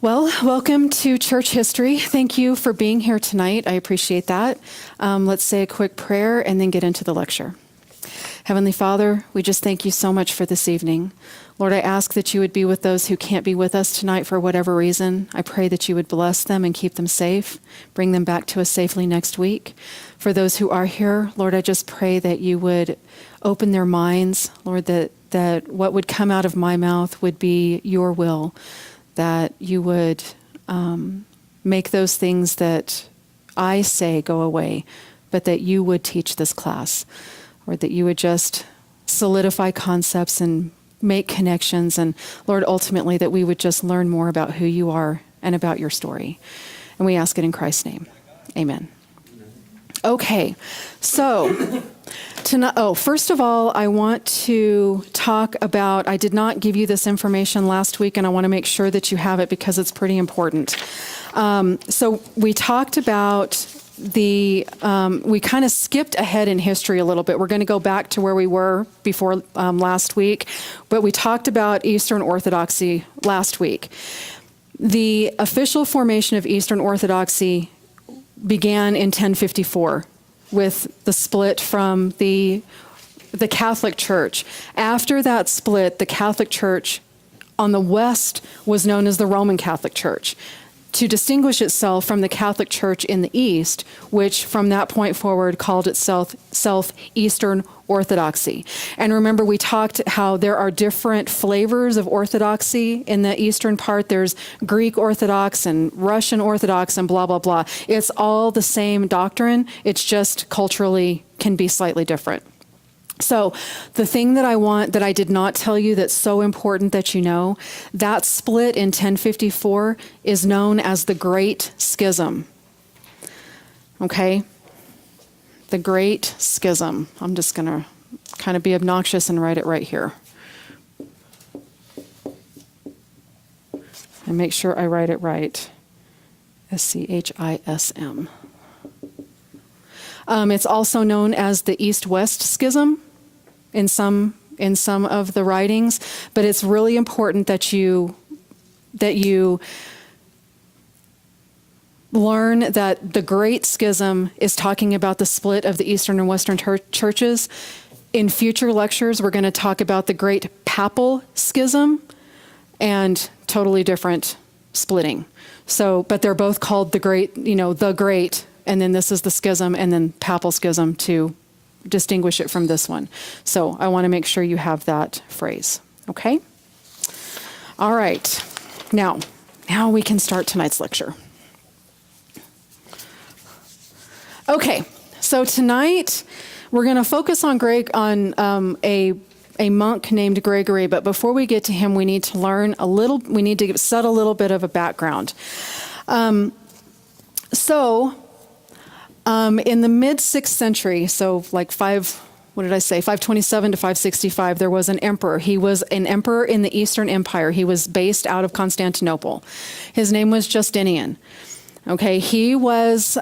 Well, welcome to church history. Thank you for being here tonight. I appreciate that. Let's say a quick prayer and then get into the lecture. Heavenly Father, we just thank you so much for this evening. Lord, I ask that you would be with those who can't be with us tonight for whatever reason. I pray that you would bless them and keep them safe, bring them back to us safely next week. For those who are here, Lord, I just pray that you would open their minds, Lord, that what would come out of my mouth would be your will, that you would make those things that I say go away, but that you would teach this class, or that you would just solidify concepts and make connections, and Lord, ultimately that we would just learn more about who you are and about your story. And we ask it in Christ's name. Amen. Okay, so tonight, first of all, I want to talk about, I did not give you this information last week, and I want to make sure that you have it because it's pretty important. So we talked about we kind of skipped ahead in history a little bit. We're going to go back to where we were before last week, but we talked about Eastern Orthodoxy last week. The official formation of Eastern Orthodoxy began in 1054 with the split from the Catholic Church. After that split, the Catholic Church on the west was known as the Roman Catholic Church, to distinguish itself from the Catholic Church in the East, which from that point forward called itself Eastern Orthodoxy. And remember, we talked how there are different flavors of Orthodoxy in the Eastern part. There's Greek Orthodox and Russian Orthodox and blah, blah, blah. It's all the same doctrine. It's just culturally can be slightly different. So the thing that I did not tell you that's so important that you know, that split in 1054 is known as the Great Schism. Okay? The Great Schism. I'm just going to kind of be obnoxious and write it right here. And make sure I write it right. Schism. It's also known as the East-West Schism in some of the writings, but it's really important that you learn that the Great Schism is talking about the split of the Eastern and Western churches. In future lectures, we're going to talk about the Great Papal Schism and totally different splitting. So, but they're both called the Great, the Great, and then this is the Schism, and then Papal Schism to distinguish it from this one. So I want to make sure you have that phrase. Okay? All right. Now we can start tonight's lecture. Okay. So tonight we're going to focus on a monk named Gregory, but before we get to him, we need to set a little bit of a background. In the mid-6th century, so like 527 to 565, there was an emperor. He was an emperor in the Eastern Empire. He was based out of Constantinople. His name was Justinian. Okay, he was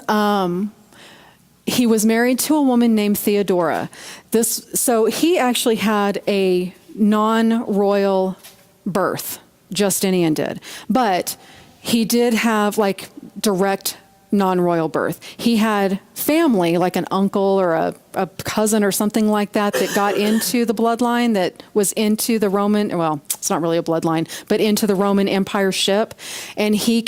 married to a woman named Theodora. So he actually had a non-royal birth, Justinian did. But he did have direct non-royal birth. He had family, like an uncle or a cousin or something like that got into the bloodline, that was into the Roman, well, it's not really a bloodline, but into the Roman Empire ship. And he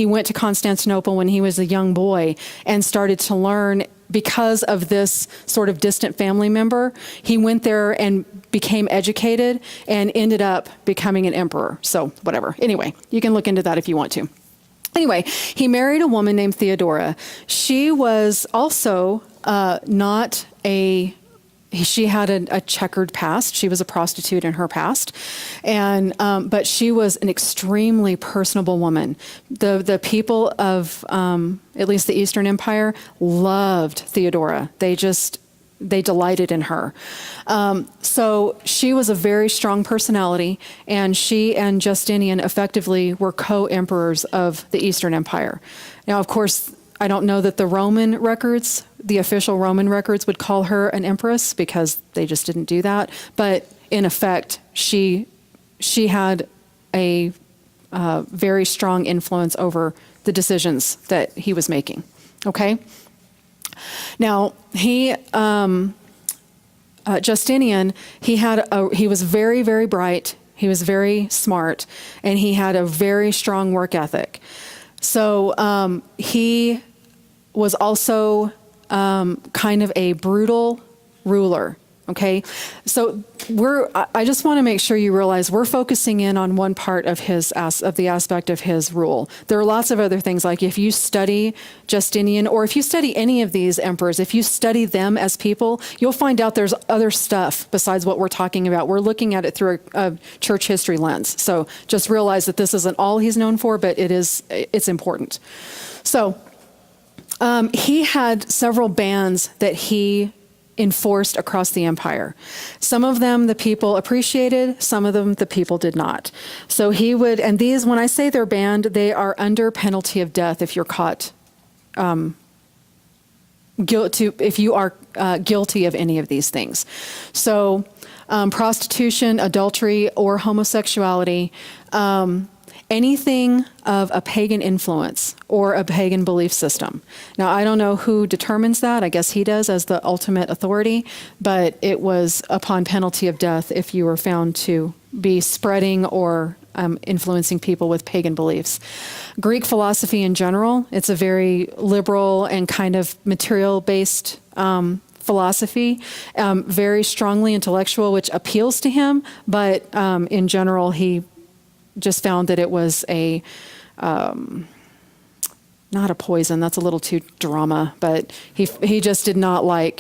went to Constantinople when he was a young boy and started to learn because of this sort of distant family member. He went there and became educated and ended up becoming an emperor. So whatever. Anyway, you can look into that if you want to. Anyway, he married a woman named Theodora. She was also she had a checkered past. She was a prostitute in her past. But she was an extremely personable woman. The people of, at least the Eastern Empire, loved Theodora. They delighted in her. So she was a very strong personality, and she and Justinian effectively were co-emperors of the Eastern Empire. Now, of course, I don't know that the official Roman records would call her an empress, because they just didn't do that. But in effect, she had a very strong influence over the decisions that he was making. Okay? Now, Justinian, he was very, very bright. He was very smart, and he had a very strong work ethic. So he was also kind of a brutal ruler. Okay, so I just want to make sure you realize we're focusing in on one part of the aspect of his rule. There are lots of other things, like if you study Justinian, or if you study any of these emperors, if you study them as people, you'll find out there's other stuff besides what we're talking about. We're looking at it through a church history lens. So just realize that this isn't all he's known for, but it's important. So he had several bans that he enforced across the empire. Some of them the people appreciated, some of them the people did not. So he would, and these, when I say they're banned, they are under penalty of death if you're caught if you are guilty of any of these things. So prostitution, adultery, or homosexuality, anything of a pagan influence or a pagan belief system. Now, I don't know who determines that. I guess he does as the ultimate authority, but it was upon penalty of death if you were found to be spreading or influencing people with pagan beliefs. Greek philosophy in general, it's a very liberal and kind of material-based philosophy, very strongly intellectual, which appeals to him, but in general, he just found that it was not a poison, that's a little too drama, but he just didn't like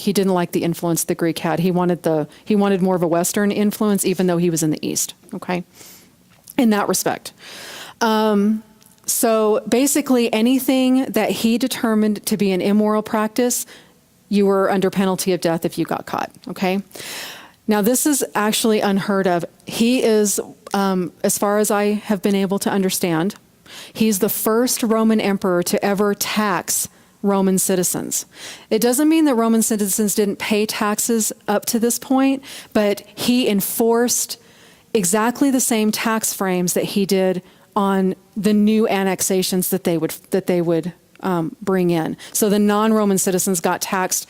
the influence the Greek had. He wanted more of a Western influence, even though he was in the East, okay, in that respect. So basically anything that he determined to be an immoral practice, you were under penalty of death if you got caught, okay? Now, this is actually unheard of. He is, as far as I have been able to understand, he's the first Roman emperor to ever tax Roman citizens. It doesn't mean that Roman citizens didn't pay taxes up to this point, but he enforced exactly the same tax frames that he did on the new annexations that they would bring in. So the non-Roman citizens got taxed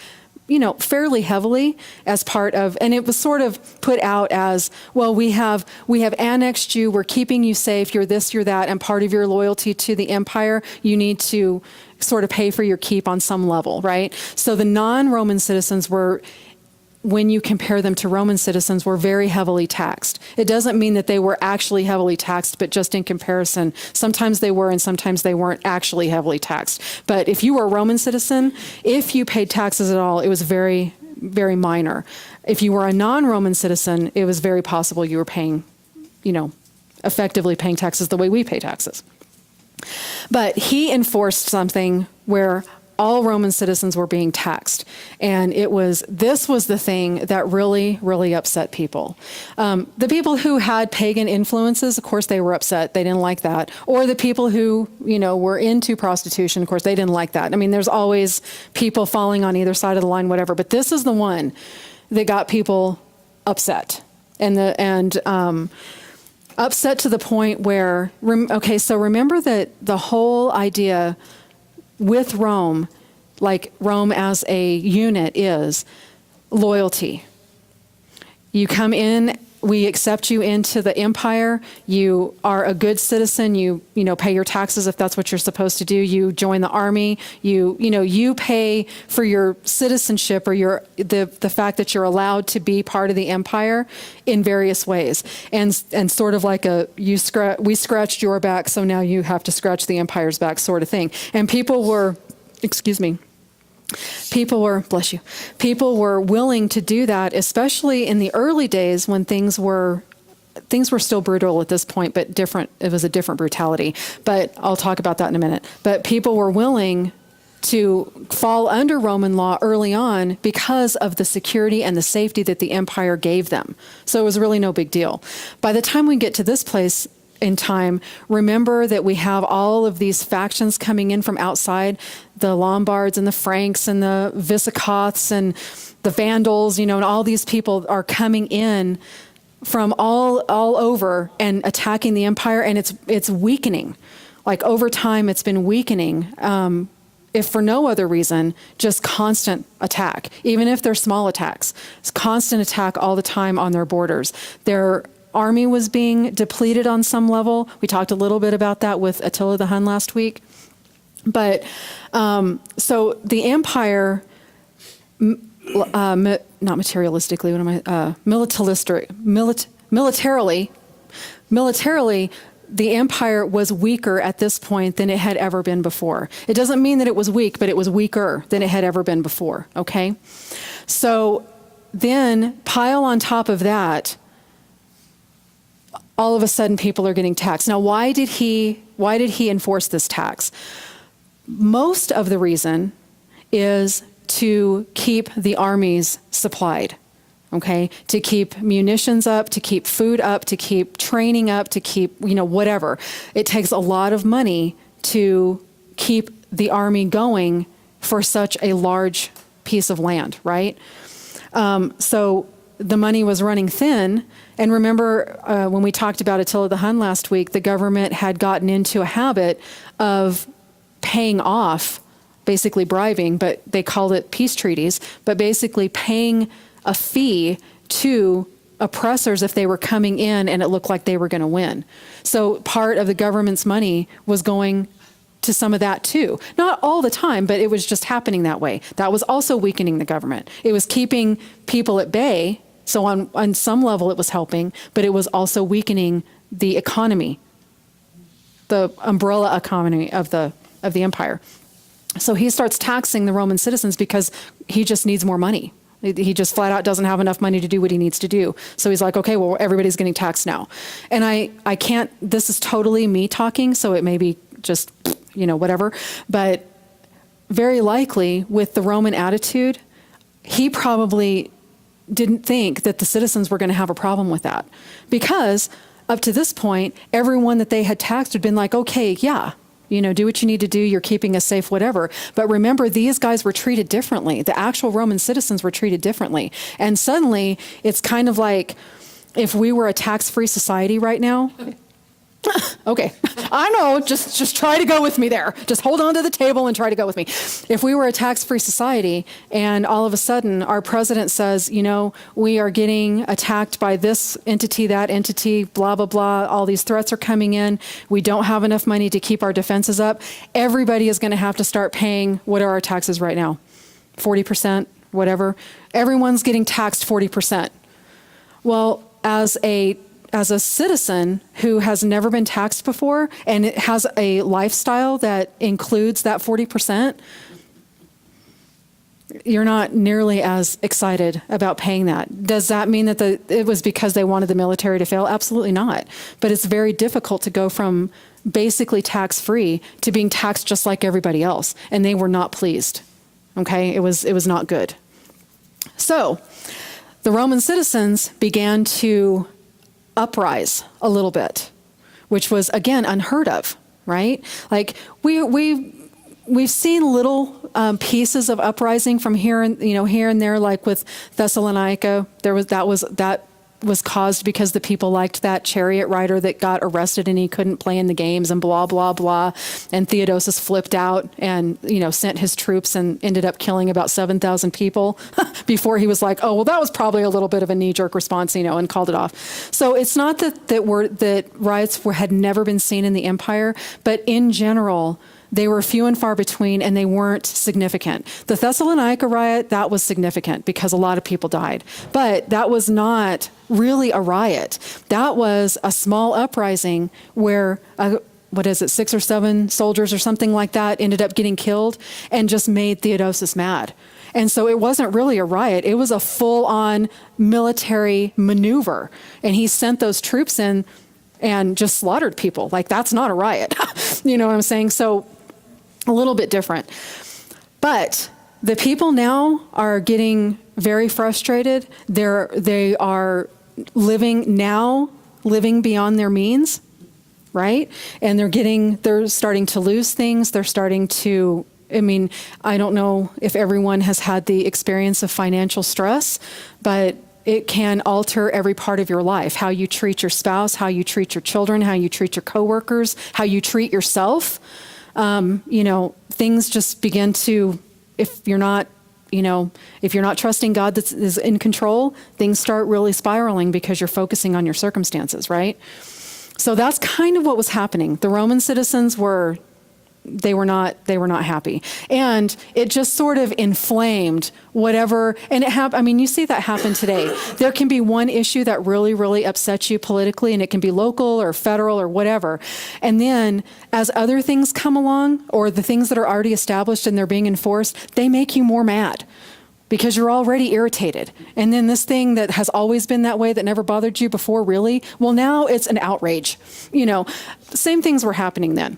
fairly heavily as part of, and it was sort of put out as, well, we have annexed you, we're keeping you safe, you're this, you're that, and part of your loyalty to the empire, you need to sort of pay for your keep on some level, right? So the non-Roman citizens were, when you compare them to Roman citizens, were very heavily taxed. It doesn't mean that they were actually heavily taxed, but just in comparison, sometimes they were and sometimes they weren't actually heavily taxed. But if you were a Roman citizen, if you paid taxes at all, it was very, very minor. If you were a non-Roman citizen, it was very possible you were paying, effectively paying taxes the way we pay taxes. But he enforced something where all Roman citizens were being taxed. And this was the thing that really, really upset people. The people who had pagan influences, of course, they were upset. They didn't like that. Or the people who, were into prostitution, of course, they didn't like that. I mean, there's always people falling on either side of the line, whatever. But this is the one that got people upset. Upset to the point where, so remember that the whole idea with Rome, like Rome as a unit, is loyalty. You come in, we accept you into the empire, you are a good citizen, you pay your taxes if that's what you're supposed to do, you join the army, you pay for your citizenship or the fact that you're allowed to be part of the empire in various ways. And sort of like we scratched your back, so now you have to scratch the empire's back sort of thing. And people were willing to do that, especially in the early days when things were still brutal at this point, but different. It was a different brutality, but I'll talk about that in a minute. But people were willing to fall under Roman law early on because of the security and the safety that the empire gave them. So it was really no big deal. By the time we get to this place in time, remember that we have all of these factions coming in from outside, the Lombards and the Franks and the Visigoths and the Vandals, and all these people are coming in from all over and attacking the empire, and it's weakening. Like over time, it's been weakening. If for no other reason, just constant attack, even if they're small attacks. It's constant attack all the time on their borders. Their army was being depleted on some level. We talked a little bit about that with Attila the Hun last week. But so the empire, not materialistically, militarily, the empire was weaker at this point than it had ever been before. It doesn't mean that it was weak, but it was weaker than it had ever been before, okay? So then pile on top of that, all of a sudden people are getting taxed. Now, why did he enforce this tax? Most of the reason is to keep the armies supplied. Okay, to keep munitions up, to keep food up, to keep training up, to keep, whatever. It takes a lot of money to keep the army going for such a large piece of land, right? So the money was running thin. And remember, when we talked about Attila the Hun last week, the government had gotten into a habit of paying off, basically bribing, but they called it peace treaties, but basically paying a fee to oppressors if they were coming in and it looked like they were going to win. So part of the government's money was going to some of that too. Not all the time, but it was just happening that way. That was also weakening the government. It was keeping people at bay. So on some level it was helping, but it was also weakening the economy, the umbrella economy of the empire. So he starts taxing the Roman citizens because he just needs more money. He just flat out doesn't have enough money to do what he needs to do. So he's like, okay, well, everybody's getting taxed now. And I can't, this is totally me talking, so it may be just, whatever. But very likely with the Roman attitude, he probably didn't think that the citizens were going to have a problem with that. Because up to this point, everyone that they had taxed had been like, okay, yeah, do what you need to do. You're keeping us safe, whatever. But remember, these guys were treated differently. The actual Roman citizens were treated differently. And suddenly, it's kind of like if we were a tax-free society right now. Okay, I know, just try to go with me there. Just hold on to the table and try to go with me. If we were a tax-free society and all of a sudden our president says, we are getting attacked by this entity, that entity, blah, blah, blah, all these threats are coming in, we don't have enough money to keep our defenses up, everybody is going to have to start paying, what are our taxes right now? 40%, whatever. Everyone's getting taxed 40%. Well, as a citizen who has never been taxed before and it has a lifestyle that includes that 40%, you're not nearly as excited about paying that. Does that mean that it was because they wanted the military to fail? Absolutely not. But it's very difficult to go from basically tax-free to being taxed just like everybody else. And they were not pleased. Okay? It was not good. So the Roman citizens began to uprise a little bit, which was again unheard of, right? Like we've seen little pieces of uprising from here and there, like with Thessalonica. That was caused because the people liked that chariot rider that got arrested and he couldn't play in the games and blah blah blah. And Theodosius flipped out and sent his troops and ended up killing about 7,000 people before he was like, oh well, that was probably a little bit of a knee-jerk response, and called it off. So it's not that riots had never been seen in the empire, but in general, they were few and far between, and they weren't significant. The Thessalonica riot, that was significant because a lot of people died. But that was not really a riot. That was a small uprising where, 6 or 7 soldiers or something like that ended up getting killed and just made Theodosius mad. And so it wasn't really a riot. It was a full-on military maneuver. And he sent those troops in and just slaughtered people. Like, that's not a riot. You know what I'm saying? So a little bit different. But the people now are getting very frustrated. They are living beyond their means, right? And they're starting to lose things. They're starting to, I don't know if everyone has had the experience of financial stress, but it can alter every part of your life, how you treat your spouse, how you treat your children, how you treat your coworkers, how you treat yourself. Things just begin to, if you're not trusting God that is in control, things start really spiraling because you're focusing on your circumstances, right? So that's kind of what was happening. The Roman citizens were not happy. And it just sort of inflamed whatever, and you see that happen today. There can be one issue that really, really upsets you politically, and it can be local or federal or whatever. And then as other things come along, or the things that are already established and they're being enforced, they make you more mad because you're already irritated. And then this thing that has always been that way, that never bothered you before, really, well, now it's an outrage. Same things were happening then.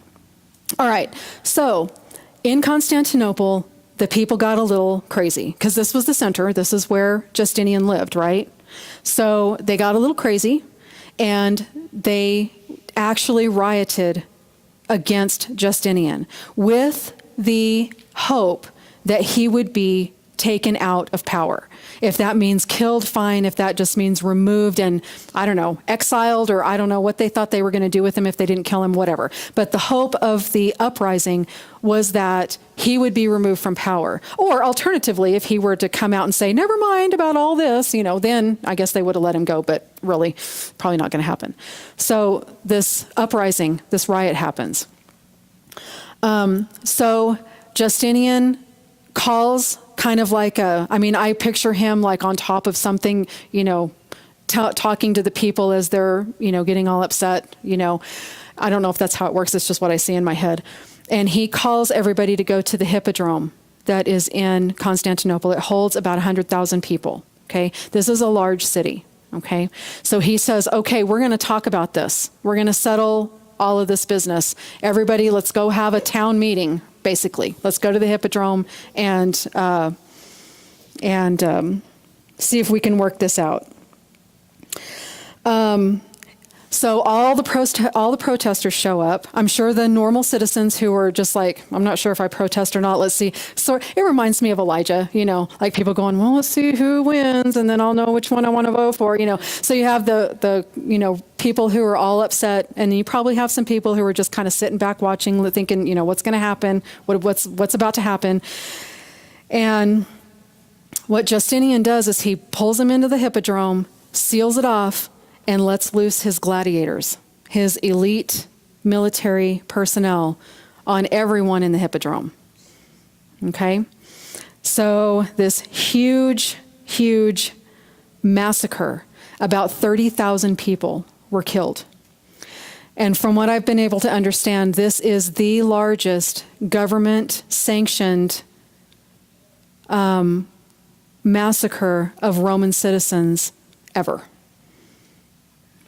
All right, so in Constantinople, the people got a little crazy because this was the center. This is where Justinian lived, right? So they got a little crazy, and they actually rioted against Justinian with the hope that he would be taken out of power. If that means killed, fine. If that just means removed and, exiled, or I don't know what they thought they were going to do with him if they didn't kill him, whatever. But the hope of the uprising was that he would be removed from power. Or alternatively, if he were to come out and say, never mind about all this, then I guess they would have let him go, but really, probably not going to happen. So this uprising, this riot happens. So Justinian calls kind of like I picture him like on top of something, talking to the people as they're, getting all upset, I don't know if that's how it works. It's just what I see in my head. And he calls everybody to go to the Hippodrome that is in Constantinople. It holds about 100,000 people. Okay. This is a large city. Okay. So he says, okay, we're going to talk about this. We're going to settle all of this business. Everybody, let's go have a town meeting. Basically, let's go to the Hippodrome and see if we can work this out. So all the protesters show up. I'm sure the normal citizens who are just like, I'm not sure if I protest or not. Let's see. So it reminds me of Elijah, like people going, well, let's see who wins, and then I'll know which one I want to vote for, So you have the people who are all upset, and you probably have some people who are just kind of sitting back watching, thinking, what's going to happen, what's about to happen. And what Justinian does is he pulls them into the Hippodrome, seals it off, and lets loose his gladiators, his elite military personnel, on everyone in the Hippodrome. Okay? So this huge, huge massacre, about 30,000 people were killed. And from what I've been able to understand, this is the largest government-sanctioned massacre of Roman citizens ever.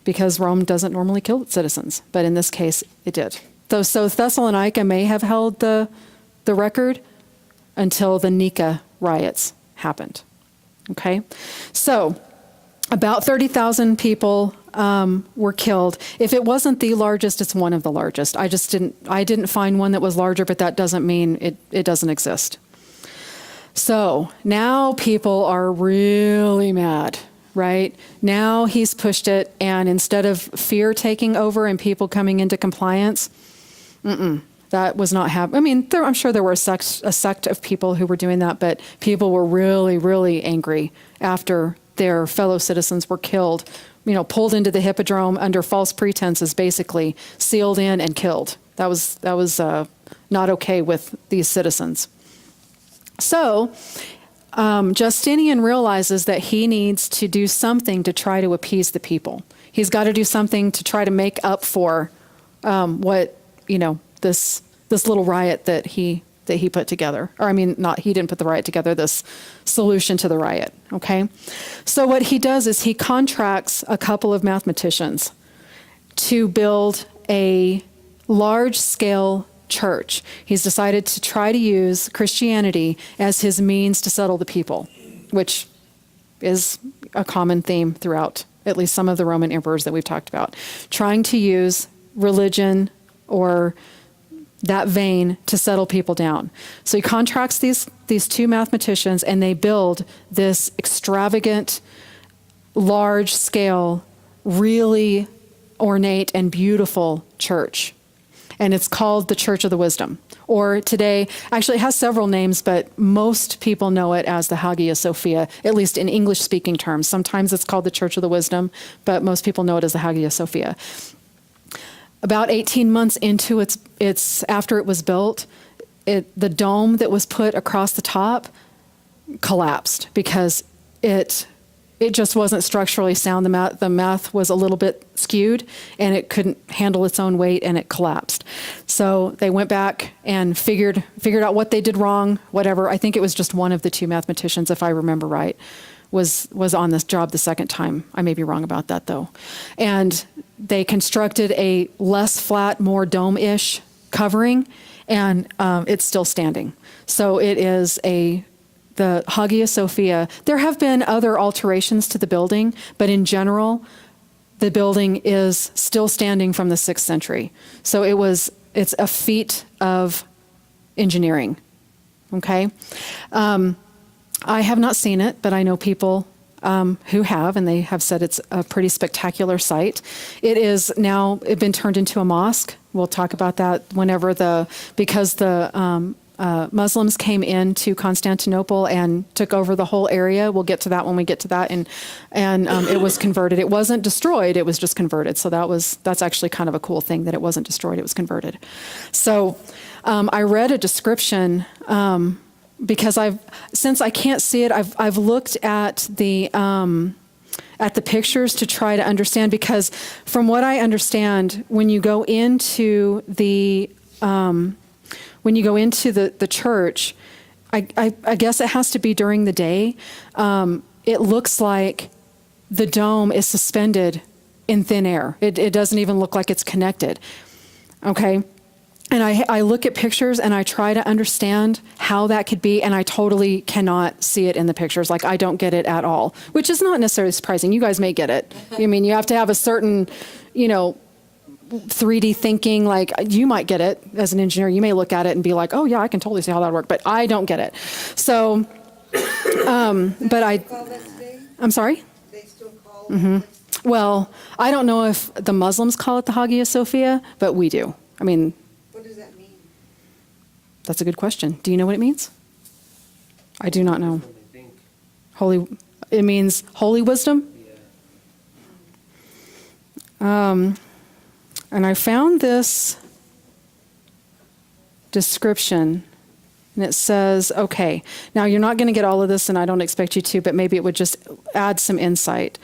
Because Rome doesn't normally kill its citizens, but in this case, it did. So Thessalonica may have held the record until the Nika riots happened. Okay? So about 30,000 people were killed. If it wasn't the largest, it's one of the largest. I didn't find one that was larger, but that doesn't mean it doesn't exist. So now people are really mad. Right? Now he's pushed it, and instead of fear taking over and people coming into compliance, that was not happening. I'm sure there were a sect of people who were doing that, but people were really, really angry after their fellow citizens were killed, pulled into the Hippodrome under false pretenses, basically sealed in and killed. That was not okay with these citizens. So Justinian realizes that he needs to do something to try to appease the people. He's got to do something to try to make up for this little riot that he put together. Or he didn't put the riot together, this solution to the riot, okay? So what he does is he contracts a couple of mathematicians to build a large-scale church. He's decided to try to use Christianity as his means to settle the people, which is a common theme throughout at least some of the Roman emperors that we've talked about, trying to use religion or that vein to settle people down. So he contracts these two mathematicians, and they build this extravagant large scale, really ornate and beautiful church. And it's called the Church of the Wisdom. Or today, actually it has several names, but most people know it as the Hagia Sophia, at least in English-speaking terms. Sometimes it's called the Church of the Wisdom, but most people know it as the Hagia Sophia. About 18 months into its after it was built, the dome that was put across the top collapsed because it just wasn't structurally sound. The math was a little bit skewed, and it couldn't handle its own weight, and it collapsed. So they went back and figured out what they did wrong, whatever. I think it was just one of the two mathematicians, if I remember right, was on this job the second time. I may be wrong about that, though. And they constructed a less flat, more dome-ish covering, and it's still standing. So it is the Hagia Sophia. There have been other alterations to the building, but in general, the building is still standing from the 6th century. So it's a feat of engineering, okay? I have not seen it, but I know people who have, and they have said it's a pretty spectacular sight. It is now been turned into a mosque. We'll talk about that whenever because the Muslims came into Constantinople and took over the whole area. We'll get to that when we get to that. And it was converted. It wasn't destroyed. It was just converted. So that's actually kind of a cool thing that it wasn't destroyed. It was converted. So I read a description because since I can't see it, I've looked at the pictures to try to understand, because from what I understand, when you go into the church, I guess it has to be during the day. It looks like the dome is suspended in thin air. It doesn't even look like it's connected. Okay? And I look at pictures and I try to understand how that could be, and I totally cannot see it in the pictures. Like, I don't get it at all, which is not necessarily surprising. You guys may get it. I mean, you have to have a certain, 3D thinking. Like, you might get it as an engineer. You may look at it and be like, oh yeah, I can totally see how that would work, but I don't get it. So, I'm sorry? They still call it? Well, I don't know if the Muslims call it the Hagia Sophia, but we do. I mean, What does that mean? that's a good question. Do you know what it means? I do not know. It means holy wisdom? And I found this description, and it says, okay, now you're not going to get all of this, and I don't expect you to, but maybe it would just add some insight.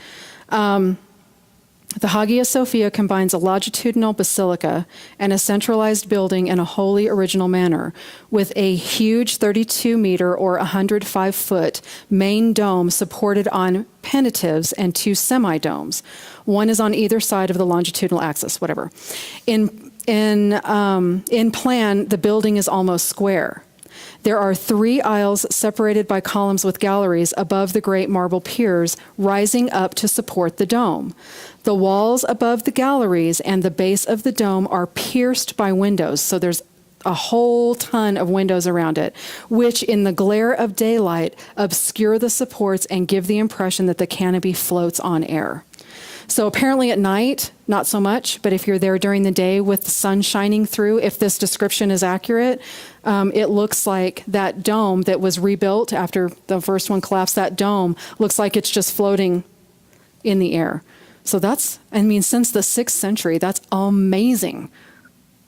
The Hagia Sophia combines a longitudinal basilica and a centralized building in a wholly original manner, with a huge 32-meter or 105-foot main dome supported on penitentives and two semi-domes. One is on either side of the longitudinal axis, whatever. In plan, the building is almost square. There are 3 aisles separated by columns with galleries above the great marble piers rising up to support the dome. The walls above the galleries and the base of the dome are pierced by windows, so there's a whole ton of windows around it, which in the glare of daylight obscure the supports and give the impression that the canopy floats on air. So apparently at night, not so much, but if you're there during the day with the sun shining through, if this description is accurate, it looks like that dome that was rebuilt after the first one collapsed, that dome looks like it's just floating in the air. So since the 6th century, that's amazing.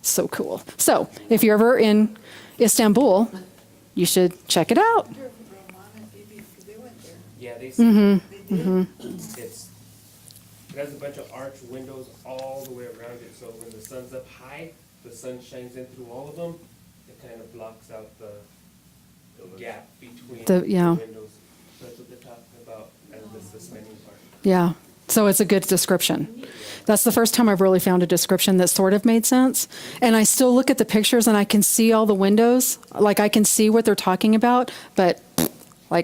So cool. So if you're ever in Istanbul, you should check it out. Yeah, they see. It has a bunch of arch windows all the way around it, so when the sun's up high, the sun shines in through all of them. It kind of blocks out the gap between the windows. So that's what they're talking about as the suspending part. Yeah. So it's a good description. That's the first time I've really found a description that sort of made sense. And I still look at the pictures and I can see all the windows. Like, I can see what they're talking about, but I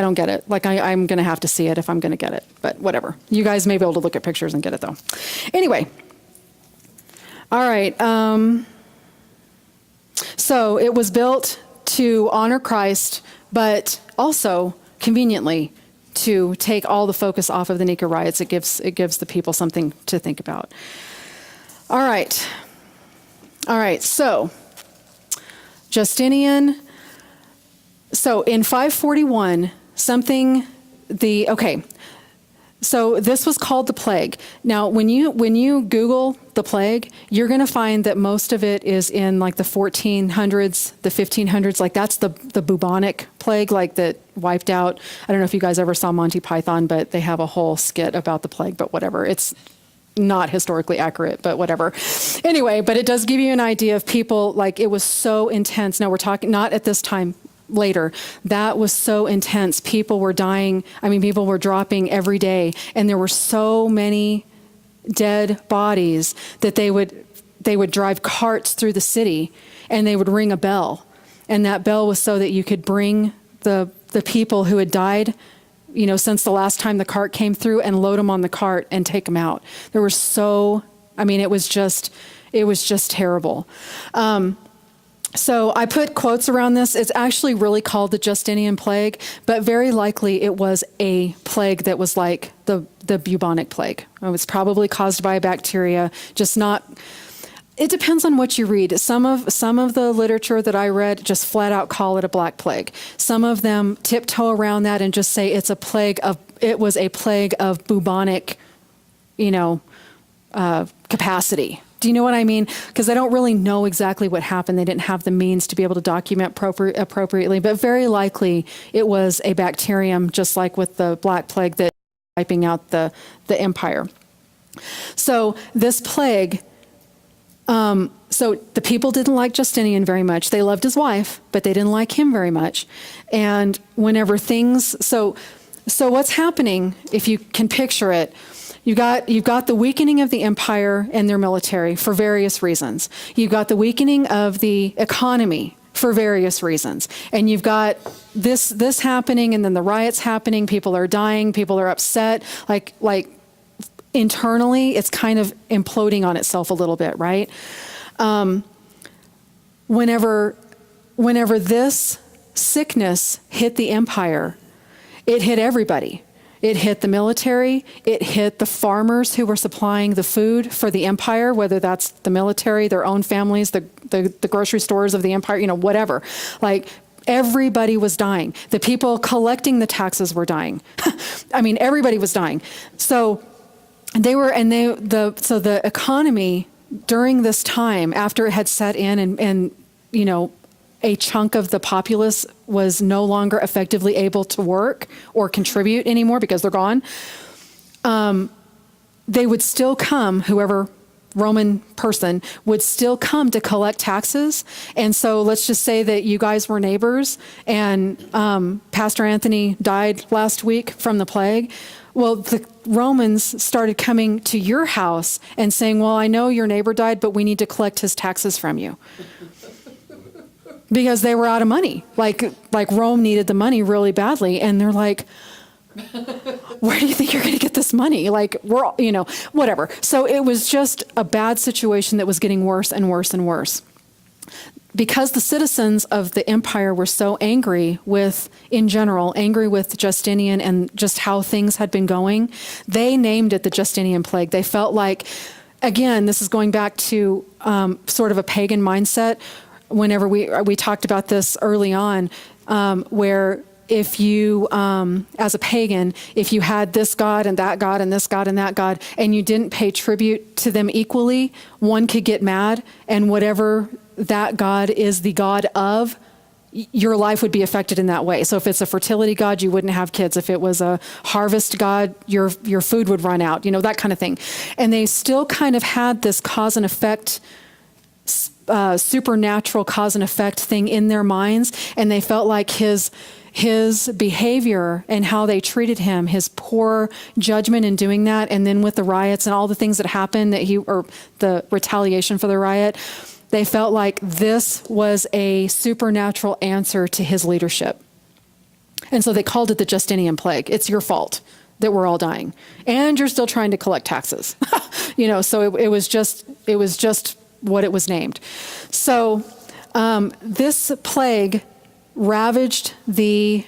don't get it. I'm going to have to see it if I'm going to get it, but whatever. You guys may be able to look at pictures and get it, though. Anyway. All right. So it was built to honor Christ, but also, conveniently, to take all the focus off of the Nika riots. It gives the people something to think about. All right. So Justinian. So in 541, so this was called the plague. Now, when you Google the plague, you're going to find that most of it is in like the 1400s, the 1500s. Like that's the bubonic plague, like that wiped out. I don't know if you guys ever saw Monty Python, but they have a whole skit about the plague. But whatever, it's not historically accurate, but whatever. Anyway, but it does give you an idea of people. Like it was so intense. Now we're talking not at this time. Later, that was so intense. People were dying. I mean, people were dropping every day, and there were so many dead bodies that they would drive carts through the city, and they would ring a bell, and that bell was so that you could bring the people who had died, since the last time the cart came through, and load them on the cart and take them out. There were it was just terrible. So I put quotes around this. It's actually really called the Justinian plague, but very likely it was a plague that was like the bubonic plague. It was probably caused by a bacteria, just not. It depends on what you read. Some of the literature that I read just flat out call it a black plague. Some of them tiptoe around that and just say it was a plague of bubonic, capacity. Do you know what I mean? Because I don't really know exactly what happened. They didn't have the means to be able to document appropriately, but very likely it was a bacterium, just like with the Black Plague that wiping out the empire. So this plague, so the people didn't like Justinian very much. They loved his wife, but they didn't like him very much. And whenever so what's happening, if you can picture it, you've got the weakening of the empire and their military for various reasons. You've got the weakening of the economy for various reasons. And you've got this happening, and then the riots happening. People are dying. People are upset. Like internally, it's kind of imploding on itself a little bit, right? Whenever this sickness hit the empire, it hit everybody. It hit the military. It hit the farmers who were supplying the food for the empire, whether that's the military, their own families, the grocery stores of the empire, whatever. Like everybody was dying. The people collecting the taxes were dying. I mean, everybody was dying. So the economy during this time, after it had set in and a chunk of the populace was no longer effectively able to work or contribute anymore because they're gone, they would still come, whoever Roman person would still come to collect taxes. And so let's just say that you guys were neighbors and Pastor Anthony died last week from the plague. Well, the Romans started coming to your house and saying, well, I know your neighbor died, but we need to collect his taxes from you. Because they were out of money. Like Rome needed the money really badly. And they're like, where do you think you're going to get this money? Like, we're all, whatever. So it was just a bad situation that was getting worse and worse and worse. Because the citizens of the empire were so angry with Justinian and just how things had been going, they named it the Justinian plague. They felt like, again, this is going back to sort of a pagan mindset. Whenever we talked about this early on, where if you, as a pagan, if you had this god and that god and this god and that god, and you didn't pay tribute to them equally, one could get mad, and whatever that god is the god of, your life would be affected in that way. So if it's a fertility god, you wouldn't have kids. If it was a harvest god, your food would run out, that kind of thing. And they still kind of had this cause and effect supernatural cause and effect thing in their minds, and they felt like his behavior and how they treated him, his poor judgment in doing that, and then with the riots and all the things that happened, or the retaliation for the riot, they felt like this was a supernatural answer to his leadership. And so they called it the Justinian plague. It's your fault that we're all dying, and you're still trying to collect taxes. So it was just what it was named. So this plague ravaged the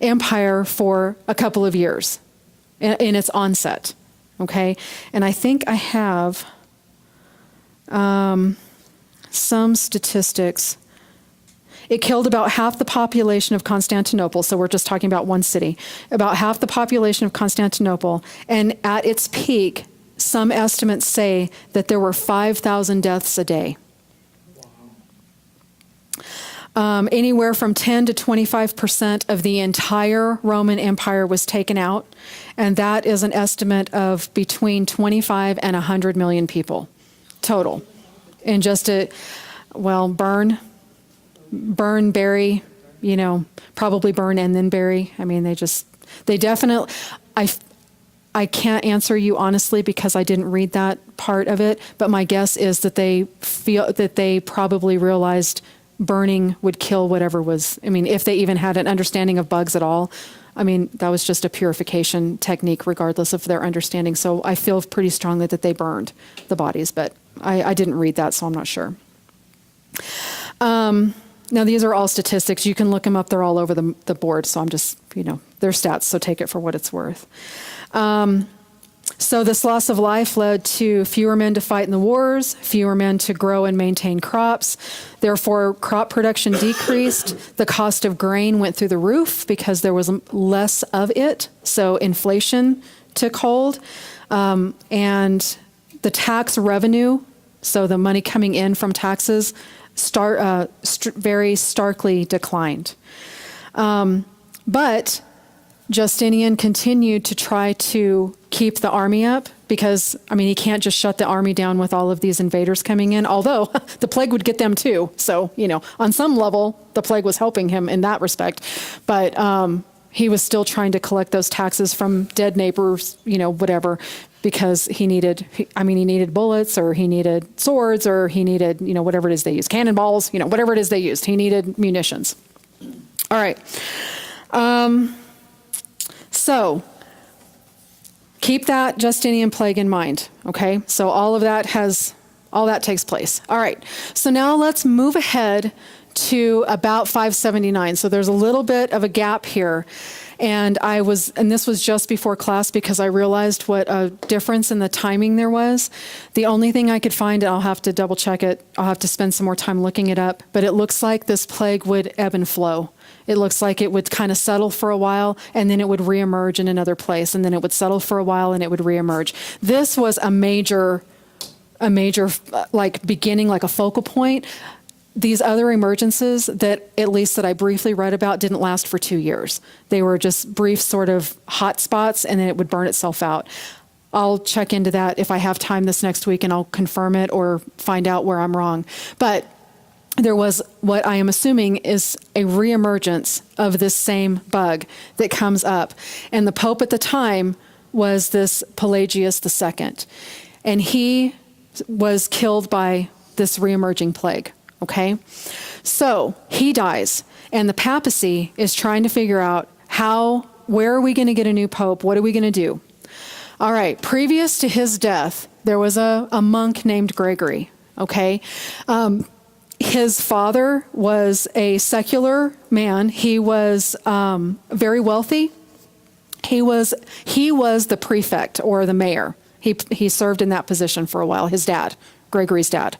empire for a couple of years in its onset. Okay, and I think I have some statistics. It killed about half the population of Constantinople, so we're just talking about one city, about half the population of Constantinople, and at its peak, some estimates say that there were 5,000 deaths a day. Anywhere from 10 to 25% of the entire Roman Empire was taken out, and that is an estimate of between 25 and 100 million people total. And just burn, bury, probably burn and then bury. I mean, they definitely, I can't answer you honestly because I didn't read that part of it, but my guess is that they probably realized burning would kill whatever was, if they even had an understanding of bugs at all. That was just a purification technique regardless of their understanding. So I feel pretty strongly that they burned the bodies, but I didn't read that, so I'm not sure. Now, these are all statistics. You can look them up. They're all over the board, so I'm just, they're stats, so take it for what it's worth. So this loss of life led to fewer men to fight in the wars, fewer men to grow and maintain crops. Therefore, crop production decreased. The cost of grain went through the roof because there was less of it. So inflation took hold. And the tax revenue, so the money coming in from taxes, very starkly declined. But Justinian continued to try to keep the army up because, he can't just shut the army down with all of these invaders coming in, although the plague would get them too. So, on some level, the plague was helping him in that respect. But he was still trying to collect those taxes from dead neighbors, whatever, because he needed bullets, or he needed swords, or he needed, whatever it is they used, cannonballs, whatever it is they used. He needed munitions. All right. So keep that Justinian plague in mind, okay? So all that takes place. All right, so now let's move ahead to about 579. So there's a little bit of a gap here. And this was just before class because I realized what a difference in the timing there was. The only thing I could find, and I'll have to double check it, I'll have to spend some more time looking it up, but it looks like this plague would ebb and flow. It looks like it would kind of settle for a while, and then it would reemerge in another place, and then it would settle for a while, and it would reemerge. This was a major beginning, like a focal point. These other emergencies that I briefly read about didn't last for 2 years. They were just brief sort of hot spots, and then it would burn itself out. I'll check into that if I have time this next week, and I'll confirm it or find out where I'm wrong. But there was what I am assuming is a reemergence of this same bug that comes up. And the Pope at the time was this Pelagius II. And he was killed by this reemerging plague. Okay, so he dies, and the papacy is trying to figure out where are we going to get a new pope? What are we going to do? All right, previous to his death, there was a monk named Gregory. Okay, his father was a secular man. He was very wealthy. He was the prefect or the mayor. He served in that position for a while. His dad, Gregory's dad.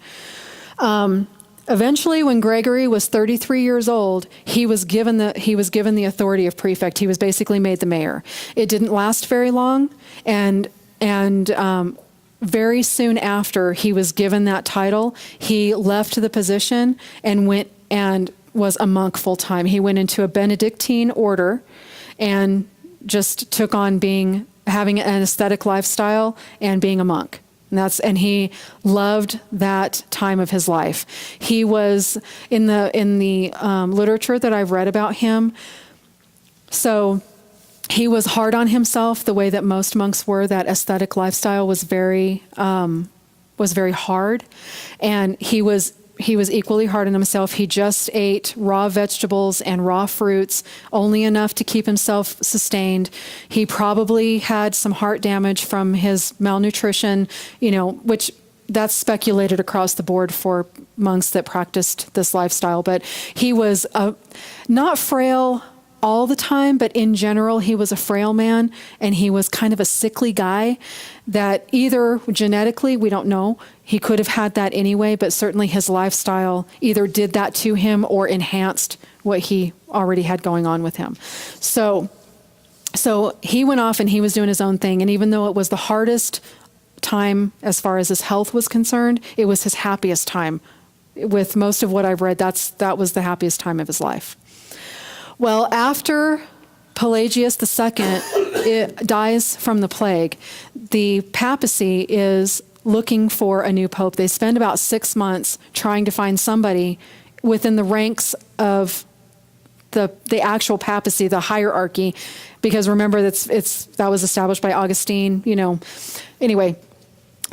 Eventually, when Gregory was 33 years old, he was given the authority of prefect. He was basically made the mayor. It didn't last very long, and very soon after he was given that title, he left the position and went and was a monk full time. He went into a Benedictine order and just took on having an ascetic lifestyle and being a monk. And he loved that time of his life. He was in the literature that I've read about him. So he was hard on himself the way that most monks were. That ascetic lifestyle was very hard, and he was equally hard on himself. He just ate raw vegetables and raw fruits, only enough to keep himself sustained. He probably had some heart damage from his malnutrition, which that's speculated across the board for monks that practiced this lifestyle. But he was not frail, all the time, but in general, he was a frail man, and he was kind of a sickly guy that either genetically, we don't know, he could have had that anyway, but certainly his lifestyle either did that to him or enhanced what he already had going on with him. So he went off and he was doing his own thing. And even though it was the hardest time as far as his health was concerned, it was his happiest time. With most of what I've read, that was the happiest time of his life. Well, after Pelagius II dies from the plague, the papacy is looking for a new pope. They spend about 6 months trying to find somebody within the ranks of the actual papacy, the hierarchy, because remember that was established by Augustine, Anyway,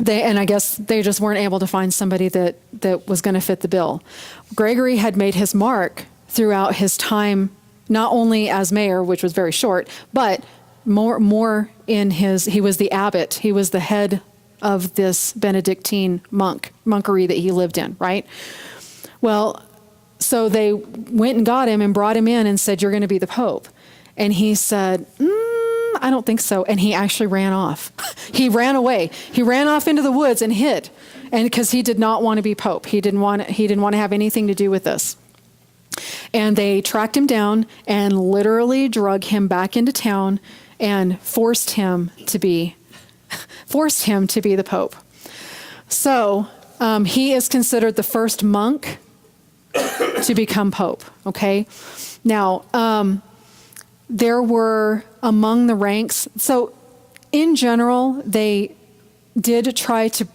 I guess they just weren't able to find somebody that was going to fit the bill. Gregory had made his mark throughout his time, not only as mayor, which was very short, but more in he was the abbot. He was the head of this Benedictine monkery that he lived in, right? Well, so they went and got him and brought him in and said, "You're going to be the Pope." And he said, "I don't think so." And he actually ran off. He ran away. He ran off into the woods and hid. And because he did not want to be Pope. He didn't want to have anything to do with this. And they tracked him down and literally drug him back into town and forced him to be the Pope. So he is considered the first monk to become Pope. Okay. Now, there were among the ranks. So in general, they did try to,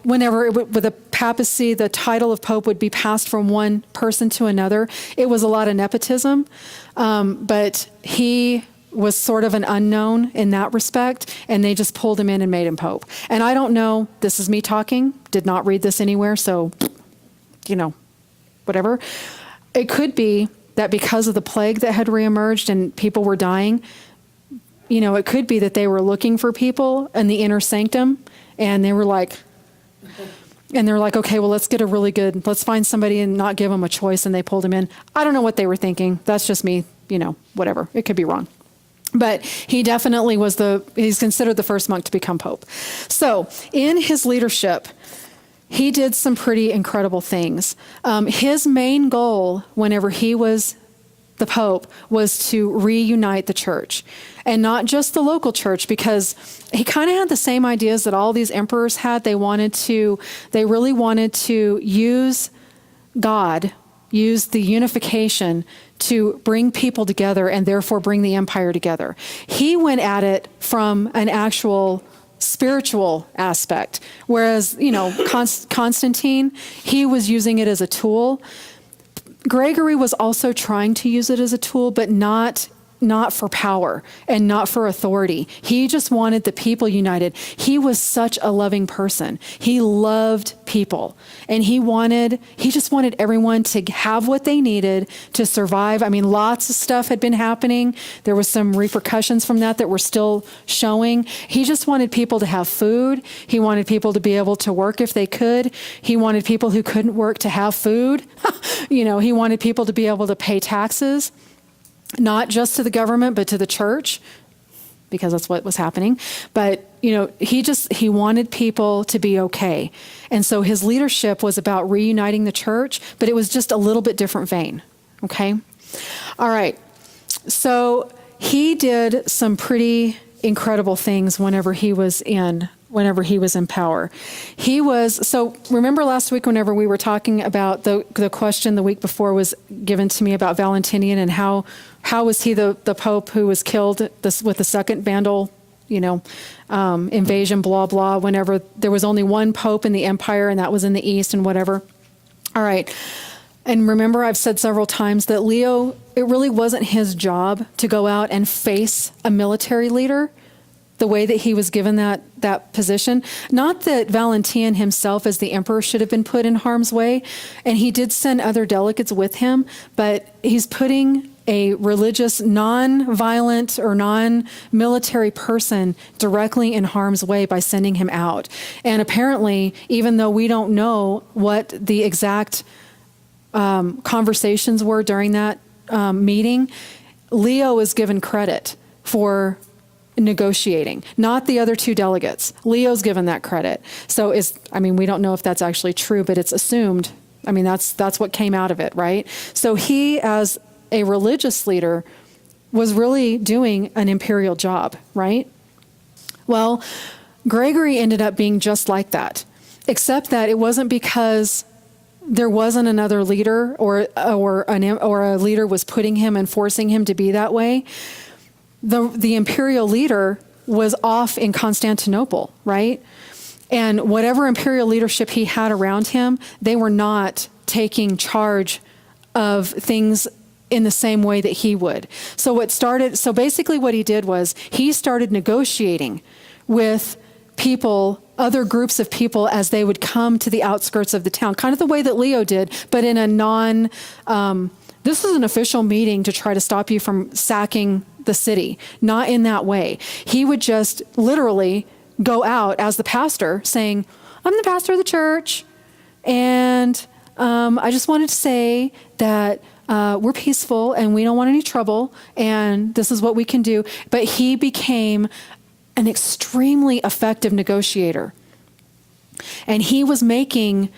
whenever with the papacy, the title of Pope would be passed from one person to another. It was a lot of nepotism, but he was sort of an unknown in that respect, and they just pulled him in and made him Pope. And I don't know, this is me talking, did not read this anywhere, so, whatever. It could be that because of the plague that had reemerged and people were dying, it could be that they were looking for people in the inner sanctum, and they were like, okay, well, let's find somebody and not give them a choice, and they pulled him in. I don't know what they were thinking. That's just me, whatever. It could be wrong. But he definitely he's considered the first monk to become Pope. So in his leadership, he did some pretty incredible things. His main goal, whenever he was the Pope, was to reunite the church. And not just the local church, because he kind of had the same ideas that all these emperors had. They really wanted to use the unification to bring people together and therefore bring the empire together. He went at it from an actual spiritual aspect, whereas, Constantine, he was using it as a tool. Gregory was also trying to use it as a tool, but not for power and not for authority. He just wanted the people united. He was such a loving person. He loved people, and he just wanted everyone to have what they needed to survive. I mean, lots of stuff had been happening. There was some repercussions from that were still showing. He just wanted people to have food. He wanted people to be able to work if they could. He wanted people who couldn't work to have food. He wanted people to be able to pay taxes. Not just to the government, but to the church, because that's what was happening. But, he wanted people to be okay. And so his leadership was about reuniting the church, but it was just a little bit different vein. Okay? All right. So he did some pretty incredible things whenever he was in power. So remember last week whenever we were talking about the question the week before was given to me about Valentinian and how was he the Pope who was killed with the second Vandal, invasion, blah, blah, whenever there was only one Pope in the empire and that was in the East and whatever. All right. And remember, I've said several times that Leo, it really wasn't his job to go out and face a military leader the way that he was given that position. Not that Valentinian himself as the emperor should have been put in harm's way, and he did send other delegates with him, but he's putting a religious, non-violent or non-military person directly in harm's way by sending him out. And apparently, even though we don't know what the exact conversations were during that meeting, Leo is given credit for negotiating, not the other two delegates. Leo's given that credit. So we don't know if that's actually true, but it's assumed. I mean, that's what came out of it, right? So he, as a religious leader, was really doing an imperial job, right? Well, Gregory ended up being just like that, except that it wasn't because there wasn't another leader or a leader was putting him and forcing him to be that way. The imperial leader was off in Constantinople, right? And whatever imperial leadership he had around him, they were not taking charge of things in the same way that he would. So basically what he did was he started negotiating with people, other groups of people, as they would come to the outskirts of the town, kind of the way that Leo did, but in a this is an official meeting to try to stop you from sacking the city. Not in that way. He would just literally go out as the pastor saying, I'm the pastor of the church, and I just wanted to say that we're peaceful and we don't want any trouble, and this is what we can do. But he became an extremely effective negotiator. And he was making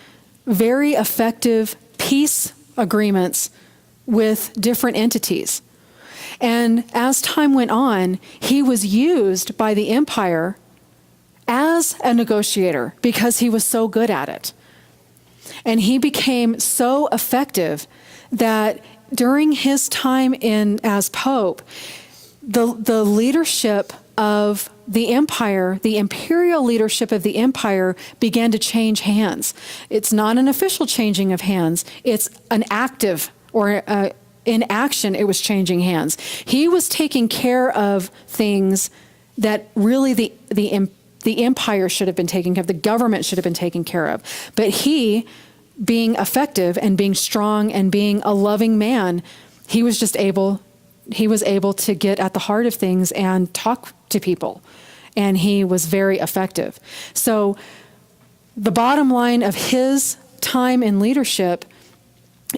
very effective peace agreements with different entities. And as time went on, he was used by the empire as a negotiator because he was so good at it. And he became so effective that during his time as Pope, the leadership of the empire, the imperial leadership of the empire, began to change hands. It's not an official changing of hands. It's an active, or in action, it was changing hands. He was taking care of things that really the empire should have been taking care of, the government should have been taking care of. But he, being effective and being strong and being a loving man, he was able to get at the heart of things and talk to people. And he was very effective. So the bottom line of his time in leadership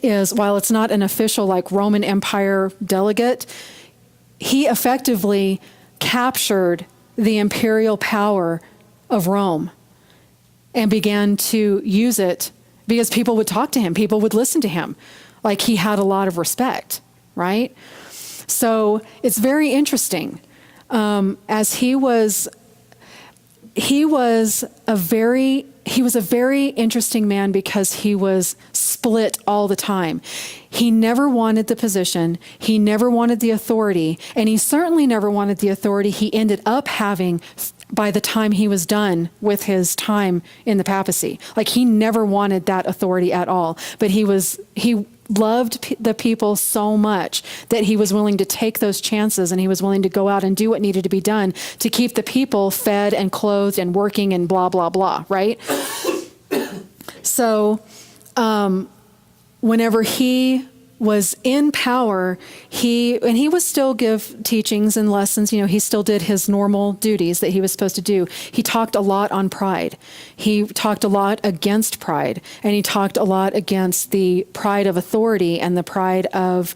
is, while it's not an official like Roman Empire delegate, he effectively captured the imperial power of Rome and began to use it because people would talk to him, people would listen to him. Like, he had a lot of respect, right? So it's very interesting. As he was a very interesting man because he was split all the time. He never wanted the position. He never wanted the authority. And he certainly never wanted the authority he ended up having by the time he was done with his time in the papacy. Like, he never wanted that authority at all. But he loved the people so much that he was willing to take those chances, and he was willing to go out and do what needed to be done to keep the people fed and clothed and working and blah, blah, blah, right? So whenever he was in power, he would still give teachings and lessons. He still did his normal duties that he was supposed to do. He talked a lot on pride. He talked a lot against pride, and he talked a lot against the pride of authority and the pride of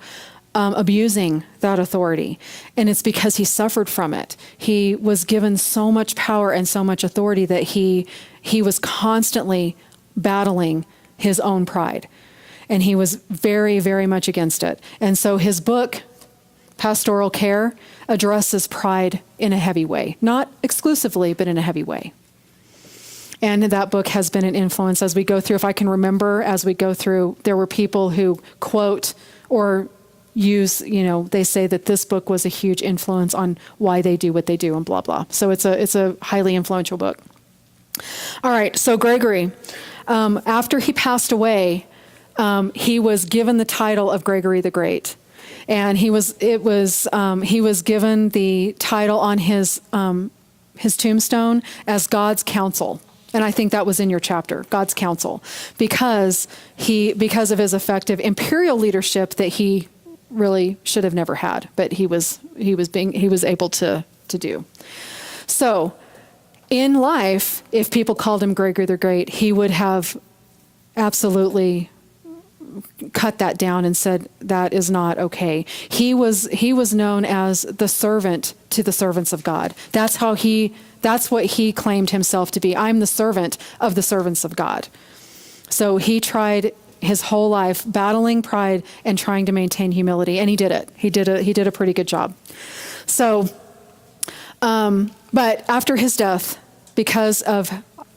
abusing that authority. And it's because he suffered from it. He was given so much power and so much authority that he was constantly battling his own pride. And he was very, very much against it. And so his book, Pastoral Care, addresses pride in a heavy way. Not exclusively, but in a heavy way. And that book has been an influence as we go through. If I can remember, as we go through, there were people who quote or use, they say that this book was a huge influence on why they do what they do and blah, blah. So it's a highly influential book. All right, so Gregory, after he passed away, he was given the title of Gregory the Great, and he was given the title on his tombstone as God's counsel, and I think that was in your chapter, God's counsel, because of his effective imperial leadership that he really should have never had, but he was able to do. So, in life, if people called him Gregory the Great, he would have absolutely cut that down and said that is not okay. He was known as the servant to the servants of God. That's what he claimed himself to be. I'm the servant of the servants of God. So he tried his whole life battling pride and trying to maintain humility, and he did it. He did a pretty good job. So, but after his death, because of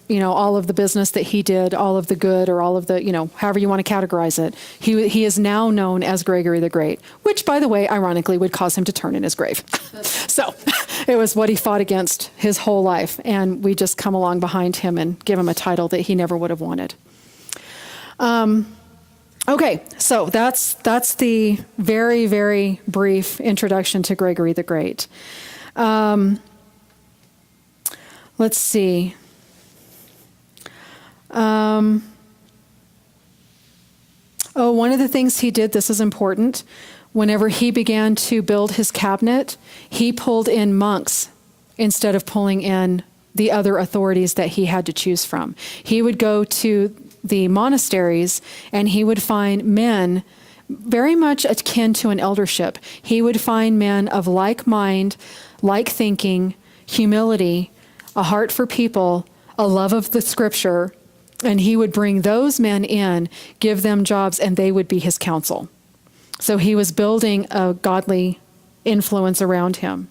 all of the business that he did, all of the good, or all of the, however you want to categorize it, he is now known as Gregory the Great, which, by the way, ironically, would cause him to turn in his grave. So it was what he fought against his whole life, and we just come along behind him and give him a title that he never would have wanted. Okay, so that's the very, very brief introduction to Gregory the Great. Let's see. One of the things he did, this is important, whenever he began to build his cabinet, he pulled in monks instead of pulling in the other authorities that he had to choose from. He would go to the monasteries and he would find men very much akin to an eldership. He would find men of like mind, like thinking, humility, a heart for people, a love of the scripture, and he would bring those men in, give them jobs, and they would be his counsel. So he was building a godly influence around him.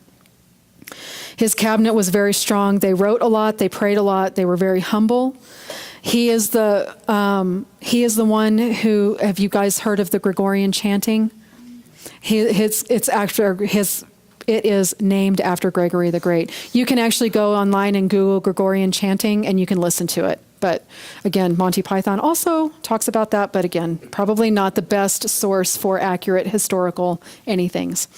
His cabinet was very strong. They wrote a lot. They prayed a lot. They were very humble. He is the one who, have you guys heard of the Gregorian chanting? It is named after Gregory the Great. You can actually go online and Google Gregorian chanting and you can listen to it. But again, Monty Python also talks about that, but again, probably not the best source for accurate historical anythings.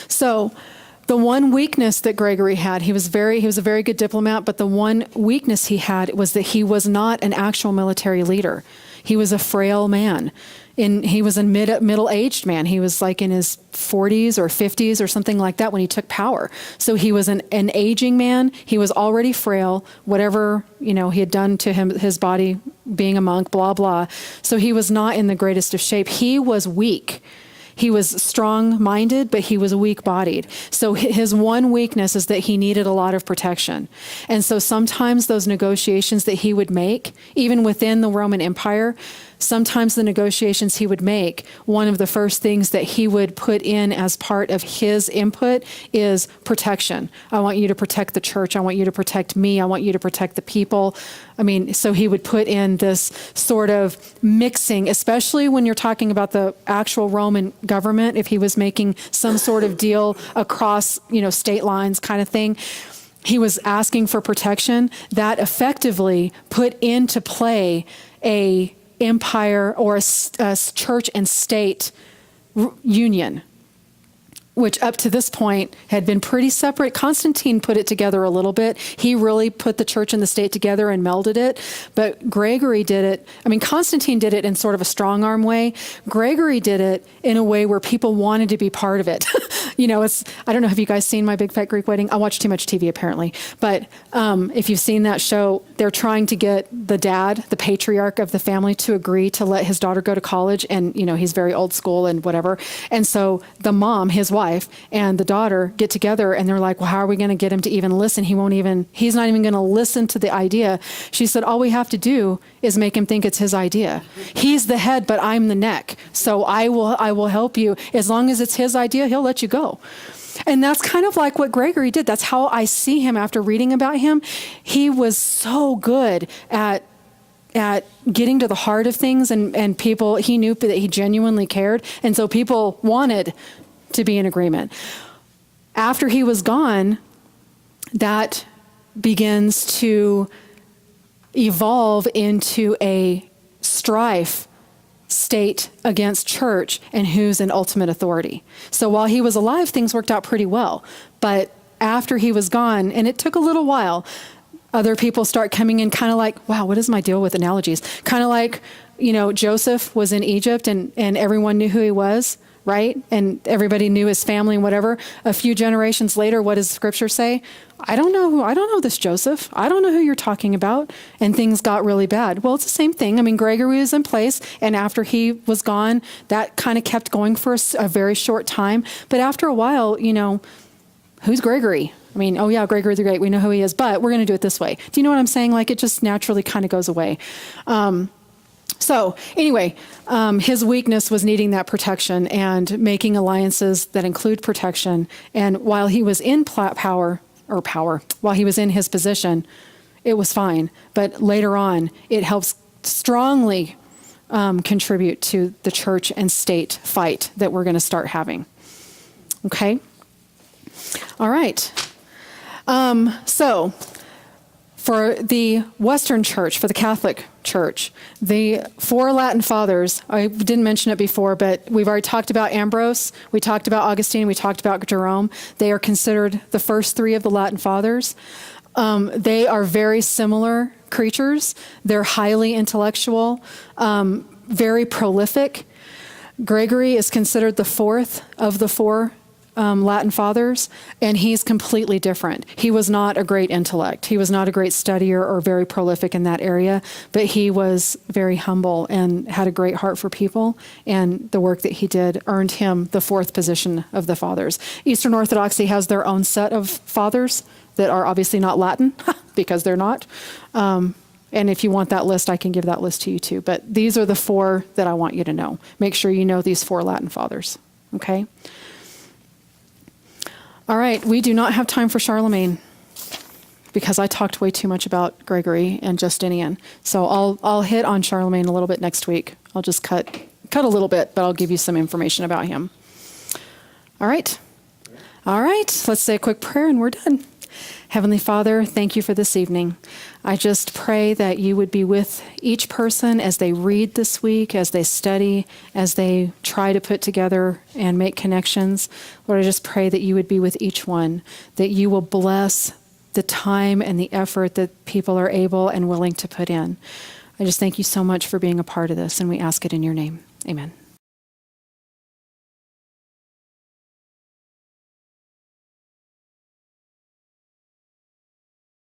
So the one weakness that Gregory had, he was a very good diplomat, but the one weakness he had was that he was not an actual military leader. He was a frail man. He was a middle-aged man. He was like in his 40s or 50s or something like that when he took power. So he was an aging man. He was already frail, whatever, he had done to his body being a monk, blah, blah. So he was not in the greatest of shape. He was weak. He was strong-minded, but he was weak-bodied. So his one weakness is that he needed a lot of protection. And so sometimes those negotiations that he would make, even within the Roman Empire, sometimes the negotiations he would make, one of the first things that he would put in as part of his input is protection. I want you to protect the church. I want you to protect me. I want you to protect the people. So he would put in this sort of mixing, especially when you're talking about the actual Roman government, if he was making some sort of deal across, state lines kind of thing. He was asking for protection that effectively put into play a empire or a church and state union, which up to this point had been pretty separate. Constantine put it together a little bit. He really put the church and the state together and melded it. But Gregory did it. Constantine did it in sort of a strong arm way. Gregory did it in a way where people wanted to be part of it. I don't know, have you guys seen My Big Fat Greek Wedding? I watch too much TV apparently. But if you've seen that show, they're trying to get the dad, the patriarch of the family, to agree to let his daughter go to college. And, he's very old school and whatever. And so the mom, his wife, and the daughter get together and they're like, well, how are we going to get him to even listen? He's not even going to listen to the idea. She said, all we have to do is make him think it's his idea. He's the head, but I'm the neck. So I will help you. As long as it's his idea, he'll let you go. And that's kind of like what Gregory did. That's how I see him after reading about him. He was so good at getting to the heart of things and people, he knew that he genuinely cared. And so people wanted to be in agreement. After he was gone, that begins to evolve into a strife state against church and who's in ultimate authority. So while he was alive, things worked out pretty well. But after he was gone, and it took a little while, other people start coming in kind of like, wow, what is my deal with analogies? Kind of like, Joseph was in Egypt and everyone knew who he was. right? And everybody knew his family and whatever. A few generations later, what does Scripture say? I don't know this Joseph. I don't know who you're talking about. And things got really bad. Well, it's the same thing. I mean, Gregory was in place, and after he was gone, that kind of kept going for a very short time. But after a while, who's Gregory? I mean, oh yeah, Gregory the Great, we know who he is, but we're going to do it this way. Do you know what I'm saying? Like, it just naturally kind of goes away. So anyway, his weakness was needing that protection and making alliances that include protection. And while he was in while he was in his position, it was fine. But later on, it helps strongly contribute to the church and state fight that we're going to start having. Okay? All right. So for the Western Church, for the Catholic Church, the four Latin fathers, I didn't mention it before, but we've already talked about Ambrose, we talked about Augustine, we talked about Jerome. They are considered the first three of the Latin fathers. They are very similar creatures. They're highly intellectual, very prolific. Gregory is considered the fourth of the four Latin fathers, and he's completely different. He was not a great intellect. He was not a great studier or very prolific in that area, but he was very humble and had a great heart for people, and the work that he did earned him the fourth position of the fathers. Eastern Orthodoxy has their own set of fathers that are obviously not Latin, because they're not. And if you want that list, I can give that list to you too. But these are the four that I want you to know. Make sure you know these four Latin fathers, okay? All right, we do not have time for Charlemagne because I talked way too much about Gregory and Justinian. So I'll hit on Charlemagne a little bit next week. I'll just cut a little bit, but I'll give you some information about him. All right. All right, let's say a quick prayer and we're done. Heavenly Father, thank you for this evening. I just pray that you would be with each person as they read this week, as they study, as they try to put together and make connections. Lord, I just pray that you would be with each one, that you will bless the time and the effort that people are able and willing to put in. I just thank you so much for being a part of this, and we ask it in your name. Amen.